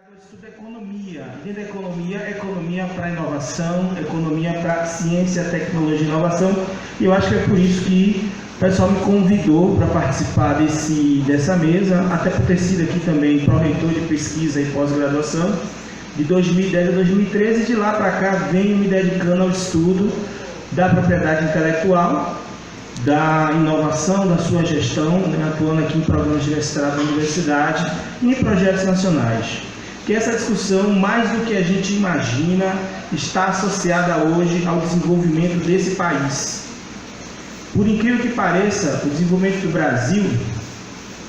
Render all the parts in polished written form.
Eu estudo economia. Dentro da economia, economia para inovação, economia para ciência, tecnologia e inovação. E eu acho que é por isso que o pessoal me convidou para participar dessa mesa, até por ter sido aqui também pró-reitor de pesquisa e pós-graduação, de 2010 a 2013, e de lá para cá venho me dedicando ao estudo da propriedade intelectual, da inovação, da sua gestão, atuando aqui em programas de mestrado na universidade e em projetos nacionais. Que essa discussão, mais do que a gente imagina, está associada hoje ao desenvolvimento desse país. Por incrível que pareça, o desenvolvimento do Brasil,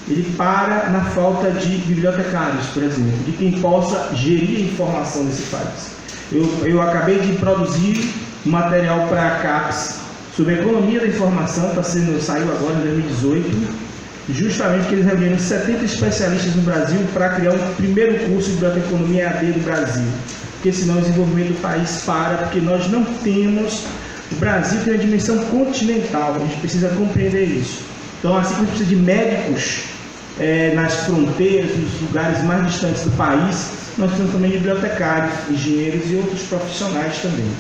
ele para na falta de bibliotecários, por exemplo, de quem possa gerir a informação desse país. Eu acabei de produzir um material para a CAPES sobre a economia da informação, saiu agora em 2018, justamente que eles reuniram 70 especialistas no Brasil para criar um primeiro curso de biblioteconomia EAD do Brasil, porque senão o desenvolvimento do país para, porque nós não temos, o Brasil tem uma dimensão continental, a gente precisa compreender isso. Então, assim como a gente precisa de médicos nas fronteiras, nos lugares mais distantes do país, nós precisamos também de bibliotecários, engenheiros e outros profissionais também.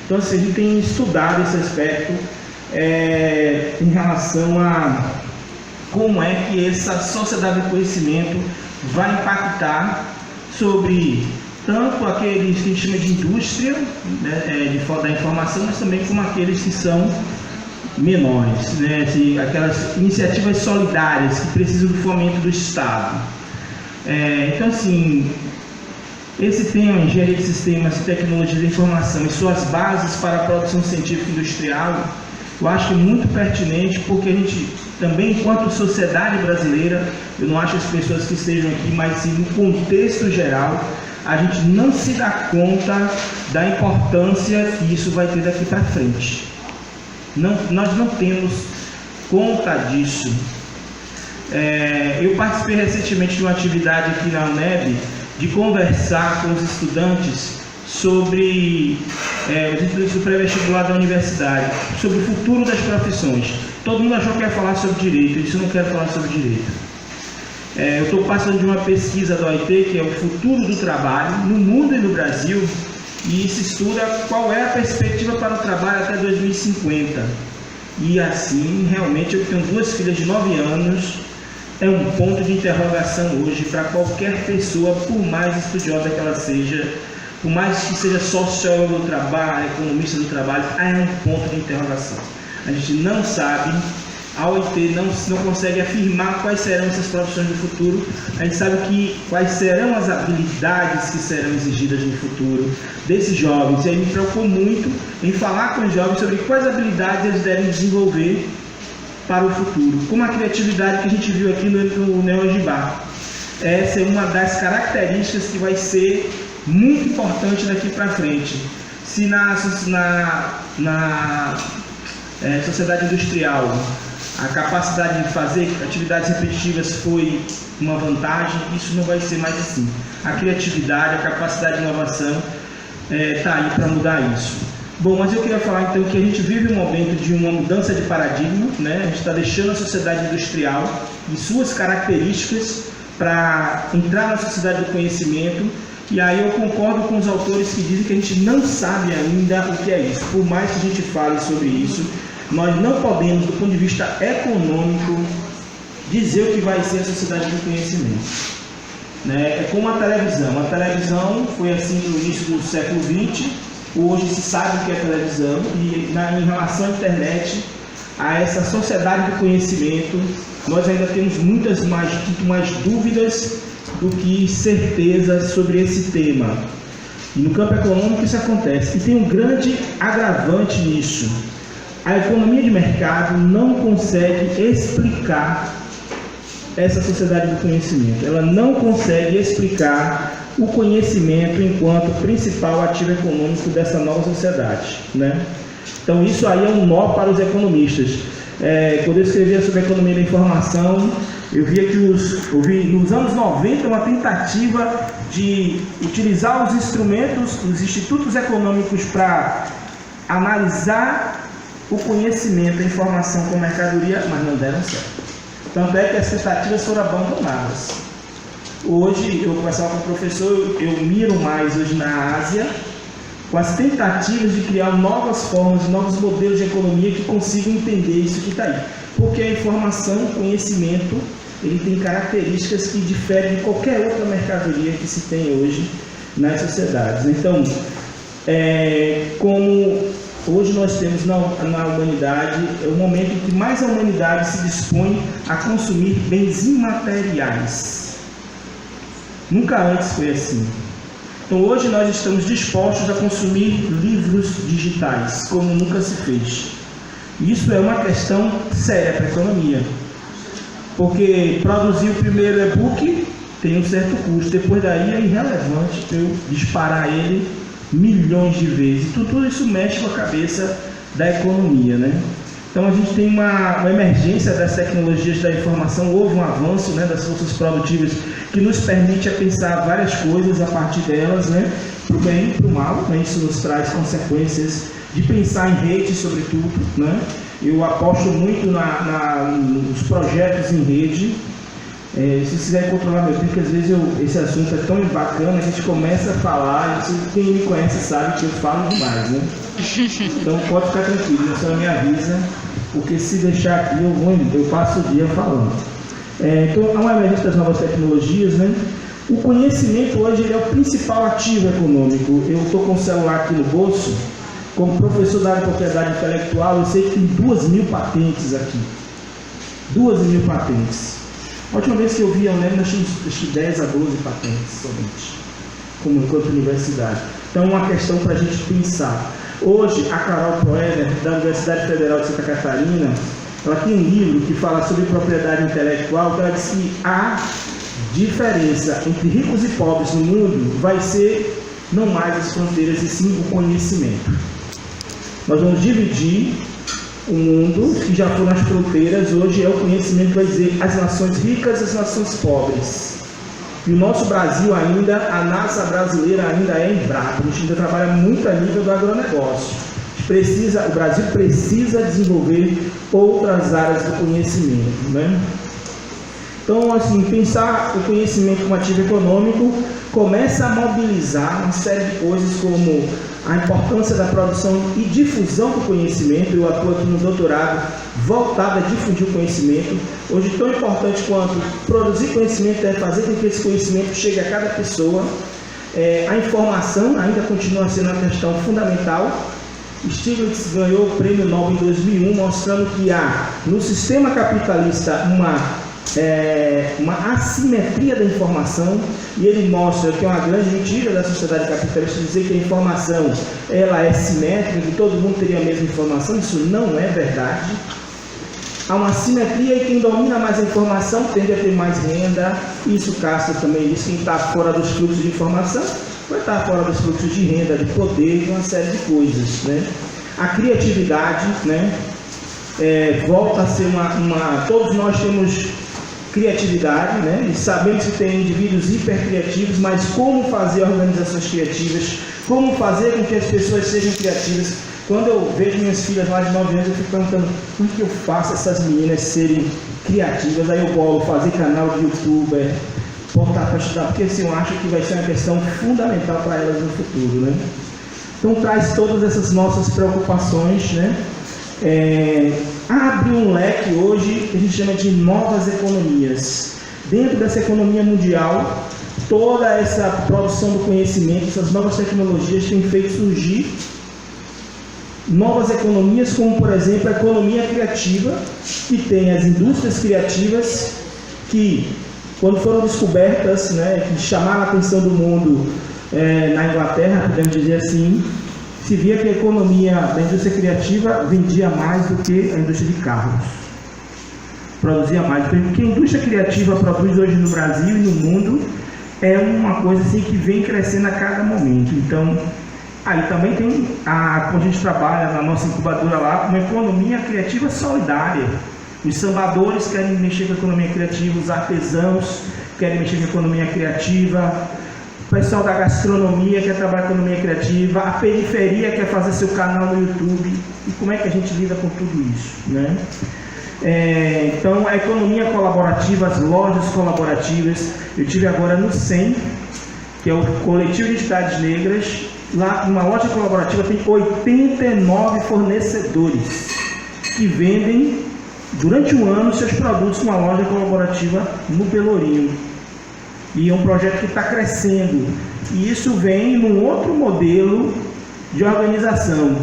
Então, assim, a gente tem estudado esse aspecto em relação a como é que essa sociedade do conhecimento vai impactar sobre tanto aqueles que a gente chama de indústria, né, da informação, mas também como aqueles que são menores, né, aquelas iniciativas solidárias que precisam do fomento do Estado. Então, assim, esse tema, engenharia de sistemas e tecnologia da informação e suas bases para a produção científica e industrial, eu acho que é muito pertinente, porque a gente também, enquanto sociedade brasileira, eu não acho que as pessoas que estejam aqui, mas sim no contexto geral, a gente não se dá conta da importância que isso vai ter daqui para frente. Nós não temos conta disso. Eu participei recentemente de uma atividade aqui na UNEB, de conversar com os estudantes sobre os estudantes do pré-vestibular da universidade, sobre o futuro das profissões. Todo mundo achou que ia falar sobre direito, eu disse: eu não quero falar sobre direito. Eu estou passando de uma pesquisa da OIT, que é o futuro do trabalho no mundo e no Brasil, e se estuda qual é a perspectiva para o trabalho até 2050. E assim, realmente, eu tenho duas filhas de 9 anos, é um ponto de interrogação hoje para qualquer pessoa, por mais estudiosa que ela seja, por mais que seja sociólogo do trabalho, economista do trabalho, é um ponto de interrogação. A gente não sabe, a OIT não consegue afirmar quais serão essas profissões do futuro. A gente sabe quais serão as habilidades que serão exigidas no futuro desses jovens. E aí me preocupou muito em falar com os jovens sobre quais habilidades eles devem desenvolver para o futuro, como a criatividade que a gente viu aqui no Neogibá. Essa é uma das características que vai ser muito importante daqui para frente. Se na sociedade industrial a capacidade de fazer atividades repetitivas foi uma vantagem, isso não vai ser mais assim. A criatividade, a capacidade de inovação está aí para mudar isso. Bom, mas eu queria falar então que a gente vive um momento de uma mudança de paradigma, né? A gente está deixando a sociedade industrial e suas características para entrar na sociedade do conhecimento. E aí eu concordo com os autores que dizem que a gente não sabe ainda o que é isso. Por mais que a gente fale sobre isso, nós não podemos, do ponto de vista econômico, dizer o que vai ser a sociedade do conhecimento. É como a televisão. A televisão foi assim no início do século XX, hoje se sabe o que é televisão, e em relação à internet, a essa sociedade do conhecimento, nós ainda temos muito mais dúvidas do que certezas sobre esse tema. E no campo econômico isso acontece. E tem um grande agravante nisso. A economia de mercado não consegue explicar essa sociedade do conhecimento. Ela não consegue explicar o conhecimento enquanto principal ativo econômico dessa nova sociedade, né? Então isso aí é um nó para os economistas. Quando eu escrevia sobre a economia da informação, eu via que nos anos 90 uma tentativa de utilizar os instrumentos, os institutos econômicos para analisar o conhecimento, a informação como mercadoria, mas não deram certo. Tanto é que as tentativas foram abandonadas. Hoje, eu conversava com o professor, eu miro mais hoje na Ásia, com as tentativas de criar novas formas, novos modelos de economia que consigam entender isso que está aí. Porque a informação, o conhecimento, ele tem características que diferem de qualquer outra mercadoria que se tem hoje nas sociedades. Então, como hoje nós temos na humanidade, é o momento em que mais a humanidade se dispõe a consumir bens imateriais. Nunca antes foi assim. Então hoje nós estamos dispostos a consumir livros digitais, como nunca se fez. Isso é uma questão séria para a economia. Porque produzir o primeiro e-book tem um certo custo, depois daí é irrelevante eu disparar ele milhões de vezes. Tudo isso mexe com a cabeça da economia, né? Então a gente tem uma emergência das tecnologias da informação, houve um avanço, né, das forças produtivas que nos permite a pensar várias coisas a partir delas, né, para o bem e para o mal, né? Isso nos traz consequências de pensar em rede, sobretudo, né? Eu aposto muito nos projetos em rede. Se vocês quiserem controlar meu tempo, porque às vezes esse assunto é tão bacana, a gente começa a falar, e quem me conhece sabe que eu falo demais, né? Então pode ficar tranquilo, só me avisa, porque se deixar aqui eu passo o dia falando. Então, há uma emergência das novas tecnologias, né? O conhecimento hoje ele é o principal ativo econômico. Eu estou com o celular aqui no bolso, como professor da área de propriedade intelectual, eu sei que tem 2.000 patentes aqui. 2.000 patentes. A última vez que eu vi, eu lembro, nós tínhamos 10 a 12 patentes somente, como enquanto universidade. Então é uma questão para a gente pensar. Hoje, a Carol Proeder, da Universidade Federal de Santa Catarina, ela tem um livro que fala sobre propriedade intelectual, que ela diz que a diferença entre ricos e pobres no mundo vai ser não mais as fronteiras, e sim o conhecimento. Nós vamos dividir o mundo, que já foi nas fronteiras, hoje é o conhecimento que vai dizer as nações ricas e as nações pobres. E o nosso Brasil ainda, a NASA brasileira ainda é embrapa, a gente ainda trabalha muito a nível do agronegócio. O Brasil precisa desenvolver outras áreas do conhecimento, né? Então, assim, pensar o conhecimento como ativo econômico começa a mobilizar uma série de coisas como a importância da produção e difusão do conhecimento. Eu atuo aqui no doutorado voltado a difundir o conhecimento. Hoje, tão importante quanto produzir conhecimento é fazer com que esse conhecimento chegue a cada pessoa. A informação ainda continua sendo uma questão fundamental. Stiglitz ganhou o prêmio Nobel em 2001, mostrando que há no sistema capitalista uma assimetria da informação, e ele mostra que é uma grande mentira da sociedade capitalista dizer que a informação ela é simétrica, que todo mundo teria a mesma informação. Isso não é verdade. Há uma assimetria e quem domina mais a informação tende a ter mais renda. Isso Castro também diz, quem está fora dos fluxos de informação vai estar fora dos fluxos de renda, de poder, de uma série de coisas, né? A criatividade, né? Volta a ser todos nós temos criatividade, né? E sabemos que tem indivíduos hipercriativos, mas como fazer organizações criativas, como fazer com que as pessoas sejam criativas. Quando eu vejo minhas filhas lá de 9 anos, eu fico perguntando como que eu faço essas meninas serem criativas. Aí eu bolo fazer canal de youtuber, voltar para estudar, porque assim, eu acho que vai ser uma questão fundamental para elas no futuro, né? Então traz todas essas nossas preocupações, né? Abre um leque hoje que a gente chama de novas economias. Dentro dessa economia mundial, toda essa produção do conhecimento, essas novas tecnologias têm feito surgir novas economias, como por exemplo a economia criativa, que tem as indústrias criativas que, quando foram descobertas, né, que chamaram a atenção do mundo na Inglaterra, podemos dizer assim, se via que a economia da indústria criativa vendia mais do que a indústria de carros. Produzia mais. Porque a indústria criativa produz hoje no Brasil e no mundo é uma coisa assim que vem crescendo a cada momento. Então, aí também tem, quando a gente trabalha na nossa incubadora lá, uma economia criativa solidária. Os sambadores querem mexer com a economia criativa, os artesãos querem mexer com a economia criativa, o pessoal da gastronomia quer trabalhar com a economia criativa, a periferia quer fazer seu canal no YouTube. E como é que a gente lida com tudo isso, né? Então, a economia colaborativa, as lojas colaborativas. Eu tive agora no SEM, que é o Coletivo de Cidades Negras. Lá, uma loja colaborativa tem 89 fornecedores que vendem durante um ano seus produtos numa loja colaborativa no Pelourinho. E é um projeto que está crescendo. E isso vem num outro modelo de organização.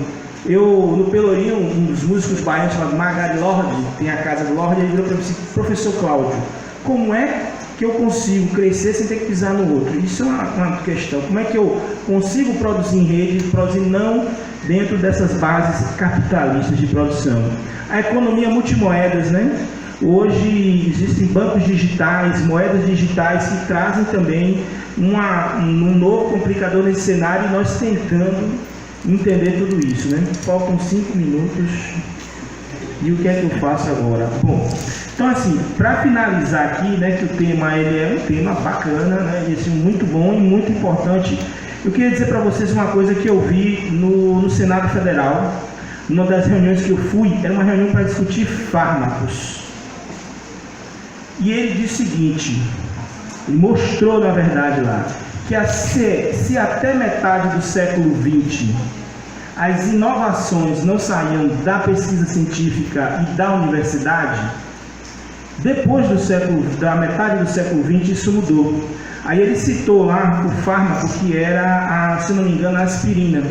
No Pelourinho, um dos músicos baianos chamado Magari Lorde, tem a casa do Lorde, ele virou para mim assim: professor Cláudio, como é que eu consigo crescer sem ter que pisar no outro? Isso é uma questão. Como é que eu consigo produzir em rede, produzir não dentro dessas bases capitalistas de produção? A economia multimoedas, né? Hoje existem bancos digitais, moedas digitais que trazem também um novo complicador nesse cenário, e nós tentando entender tudo isso, né? Faltam 5 minutos. E o que é que eu faço agora? Bom, então assim, para finalizar aqui, né, que o tema ele é um tema bacana, né, e assim, muito bom e muito importante, eu queria dizer para vocês uma coisa que eu vi no Senado Federal. Uma das reuniões que eu fui, era uma reunião para discutir fármacos. E ele disse o seguinte, ele mostrou na verdade lá, que se até metade do século XX as inovações não saíam da pesquisa científica e da universidade, depois da metade do século XX isso mudou. Aí ele citou lá o fármaco que era, se não me engano, a aspirina,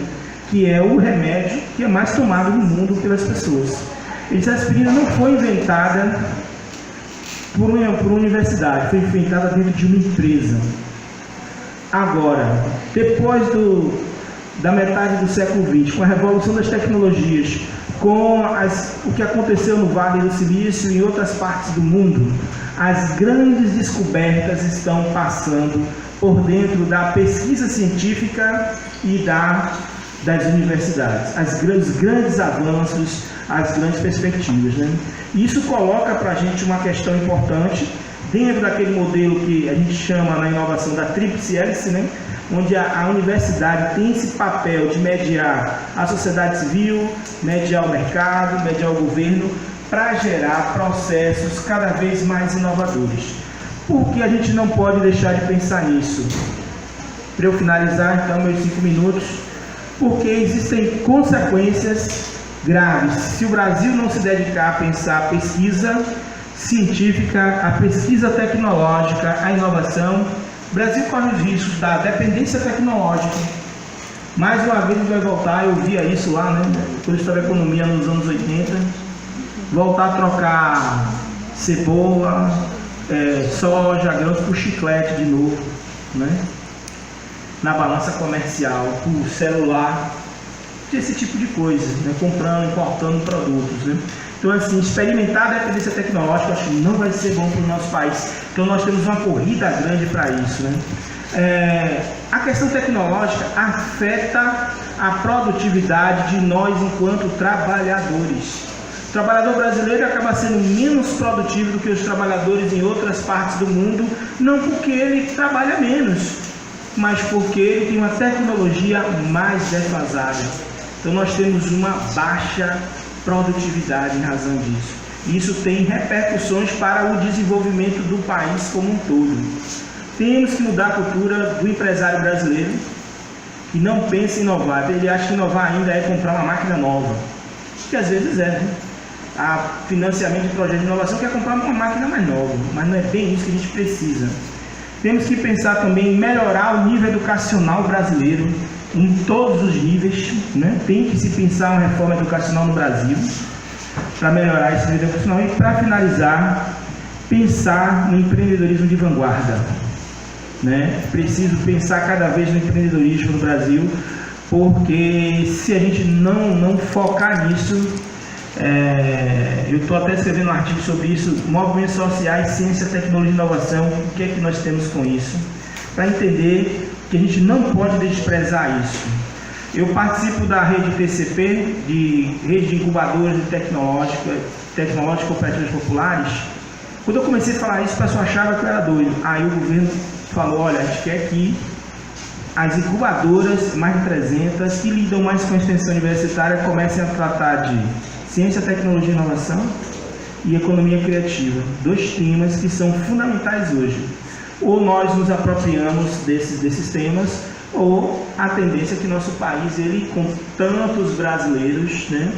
que é o remédio que é mais tomado no mundo pelas pessoas. Ele disse: a aspirina não foi inventada por uma universidade, foi inventada dentro de uma empresa. Agora, depois da metade do século XX, com a revolução das tecnologias, com o que aconteceu no Vale do Silício e em outras partes do mundo, as grandes descobertas estão passando por dentro da pesquisa científica e das universidades. Os grandes avanços, as grandes perspectivas, né? Isso coloca para a gente uma questão importante, dentro daquele modelo que a gente chama na inovação da tríplice hélice, né? Onde a universidade tem esse papel de mediar a sociedade civil, mediar o mercado, mediar o governo, para gerar processos cada vez mais inovadores. Por que a gente não pode deixar de pensar nisso? Para eu finalizar, então, meus 5 minutos, porque existem consequências graves. Se o Brasil não se dedicar a pensar a pesquisa científica, a pesquisa tecnológica, a inovação, o Brasil corre os riscos da dependência tecnológica. Mais uma vez a gente vai voltar, eu via isso lá, né, quando eu estava em economia nos anos 80, voltar a trocar cebola, soja, grãos por chiclete de novo, né, na balança comercial, por celular, esse tipo de coisa, né, comprando, importando produtos, né. Então, assim, experimentar a dependência tecnológica, eu acho que não vai ser bom para o nosso país. Então, nós temos uma corrida grande para isso, né? A questão tecnológica afeta a produtividade de nós enquanto trabalhadores. O trabalhador brasileiro acaba sendo menos produtivo do que os trabalhadores em outras partes do mundo, não porque ele trabalha menos, mas porque ele tem uma tecnologia mais defasada. Então, nós temos uma baixa produtividade em razão disso. Isso tem repercussões para o desenvolvimento do país como um todo. Temos que mudar a cultura do empresário brasileiro, que não pensa em inovar. Ele acha que inovar ainda é comprar uma máquina nova, que às vezes é, né? A financiamento de projetos de inovação quer comprar uma máquina mais nova, mas não é bem isso que a gente precisa. Temos que pensar também em melhorar o nível educacional brasileiro, em todos os níveis, né? Tem que se pensar uma reforma educacional no Brasil para melhorar esse nível educacional. E para finalizar, pensar no empreendedorismo de vanguarda, né? Preciso pensar cada vez no empreendedorismo no Brasil, porque se a gente não focar nisso, eu estou até escrevendo um artigo sobre isso, movimentos sociais, ciência, tecnologia e inovação, o que é que nós temos com isso, para entender que a gente não pode desprezar isso. Eu participo da rede TCP, de rede de incubadoras tecnológicas cooperativas populares. Quando eu comecei a falar isso, o pessoal achava que eu era doido. Aí o governo falou: olha, a gente quer que as incubadoras, mais de 300, que lidam mais com a extensão universitária, comecem a tratar de ciência, tecnologia e inovação, e economia criativa, 2 temas que são fundamentais hoje. Ou nós nos apropriamos desses temas, ou a tendência é que nosso país, ele, com tantos brasileiros, né,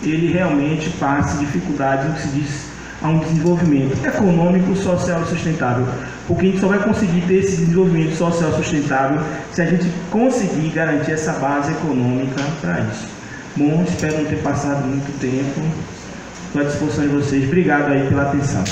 ele realmente passe dificuldade no que se diz a um desenvolvimento econômico, social e sustentável. Porque a gente só vai conseguir ter esse desenvolvimento social sustentável se a gente conseguir garantir essa base econômica para isso. Bom, espero não ter passado muito tempo. Estou à disposição de vocês. Obrigado aí pela atenção.